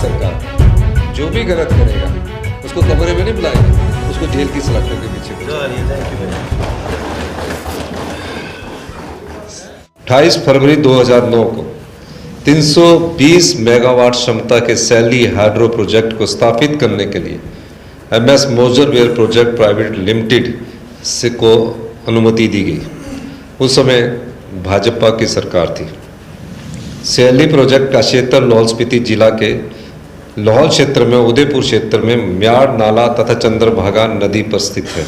सरकार जो भी गलत करेगा उसको कमरे में नहीं बुलाएंगे, उसको जेल की सलाखों के पीछे बुलाएंगे। 28 फरवरी 2009 को 320 मेगावाट क्षमता के सैली हाइड्रो प्रोजेक्ट को स्थापित करने के लिए MS मोजरवेयर प्रोजेक्ट प्राइवेट लिमिटेड से को अनुमति दी गई। उस समय भाजपा की सरकार थी। सैली प्रोजेक्ट का क्षेत्र लाहौल स्पीति जिला के लाहौल क्षेत्र में उदयपुर क्षेत्र में म्याड़ नाला तथा चंद्रभागा नदी पर स्थित है।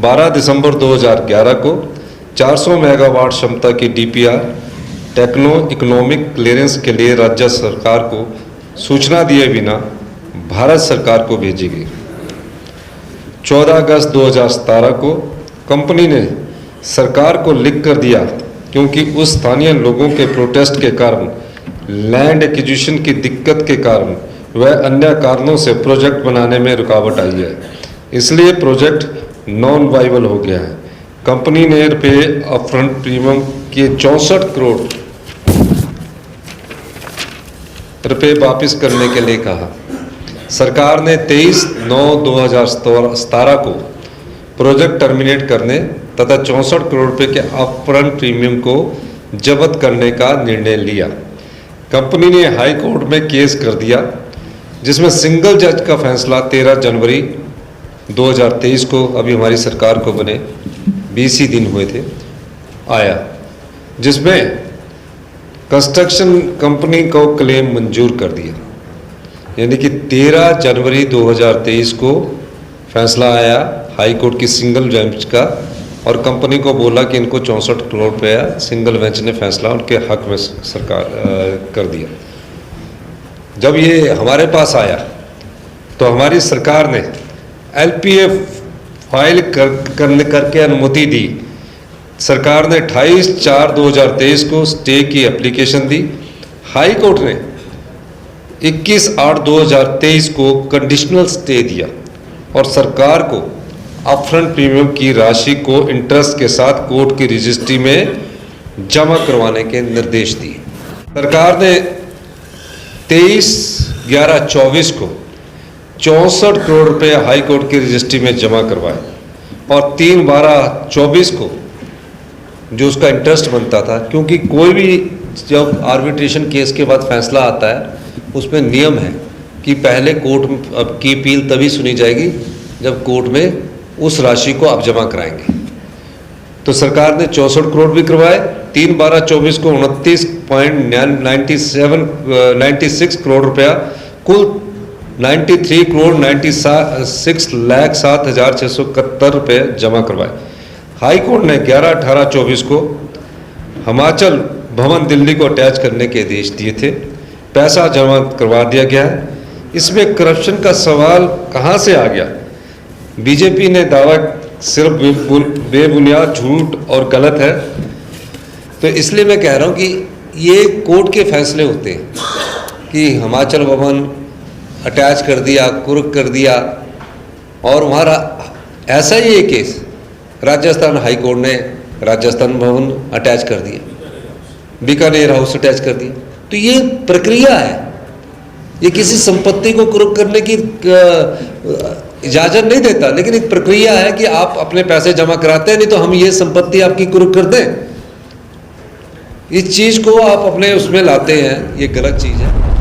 12 दिसंबर 2011 को 400 मेगावाट क्षमता की DPR टेक्नो इकोनॉमिक क्लियरेंस के लिए राज्य सरकार को सूचना दिए बिना भारत सरकार को भेजी गई। 14 अगस्त 2017 को कंपनी ने सरकार को लिख कर दिया क्योंकि उस स्थानीय लोगों के प्रोटेस्ट के कारण, लैंड एक्विजिशन की दिक्कत के कारण व अन्य कारणों से प्रोजेक्ट बनाने में रुकावट आई है, इसलिए प्रोजेक्ट नॉन वाइबल हो गया है। कंपनी ने अपफ्रंट प्रीमियम के 64 करोड़ रुपए वापस करने के लिए कहा। सरकार ने 23/9/2017 को प्रोजेक्ट टर्मिनेट करने तथा 64 करोड़ रुपए के अपफ्रंट प्रीमियम को जब्त करने का निर्णय लिया। कंपनी ने हाई कोर्ट में केस कर दिया, जिसमें सिंगल जज का फैसला 13 जनवरी 2023 को, अभी हमारी सरकार को बने 20 ही दिन हुए थे, आया, जिसमें कंस्ट्रक्शन कंपनी को क्लेम मंजूर कर दिया। यानी कि 13 जनवरी 2023 को फैसला आया हाई कोर्ट की सिंगल बेंच का, और कंपनी को बोला कि इनको 64 करोड़ रुपया सिंगल बेंच ने फैसला उनके हक में सरकार कर दिया। जब ये हमारे पास आया तो हमारी सरकार ने LPA फाइल करके अनुमति दी। सरकार ने 28/4/2023 को स्टे की एप्लीकेशन दी। हाई कोर्ट ने 21/8/2023 को कंडीशनल स्टे दिया और सरकार को अपफ्रंट प्रीमियम की राशि को इंटरेस्ट के साथ कोर्ट की रजिस्ट्री में जमा करवाने के निर्देश दिए। सरकार ने 23/11/24 को 64 करोड़ रुपए हाई कोर्ट की रजिस्ट्री में जमा करवाए और 3/12/24 को जो उसका इंटरेस्ट बनता था, क्योंकि कोई भी जब आर्बिट्रेशन केस के बाद फैसला आता है उसमें नियम है कि पहले कोर्ट की अपील तभी सुनी जाएगी जब कोर्ट में उस राशि को आप जमा कराएंगे। तो सरकार ने 64 करोड़ भी करवाए। 3/12/24 को 29.96 करोड़ रुपया, कुल 93,96,07,671 रुपये जमा करवाए। हाई कोर्ट ने 11/18/24 को हिमाचल भवन दिल्ली को अटैच करने के आदेश दिए थे। पैसा जमा करवा दिया गया है। इसमें करप्शन का सवाल कहाँ से आ गया? बीजेपी ने दावा सिर्फ बेबुनियाद, झूठ और गलत है। तो इसलिए मैं कह रहा हूँ कि ये कोर्ट के फैसले होते हैं कि हिमाचल भवन अटैच कर दिया, कुर्क कर दिया, और वहाँ ऐसा ही एक केस राजस्थान हाई कोर्ट ने राजस्थान भवन अटैच कर दिया, बीकानेर हाउस अटैच कर दिया। तो ये प्रक्रिया है, ये किसी संपत्ति को कुर्क करने की इजाजत नहीं देता, लेकिन एक प्रक्रिया है कि आप अपने पैसे जमा कराते हैं, नहीं तो हम ये संपत्ति आपकी कुर्क कर दें। इस चीज को आप अपने उसमें लाते हैं, ये गलत चीज है।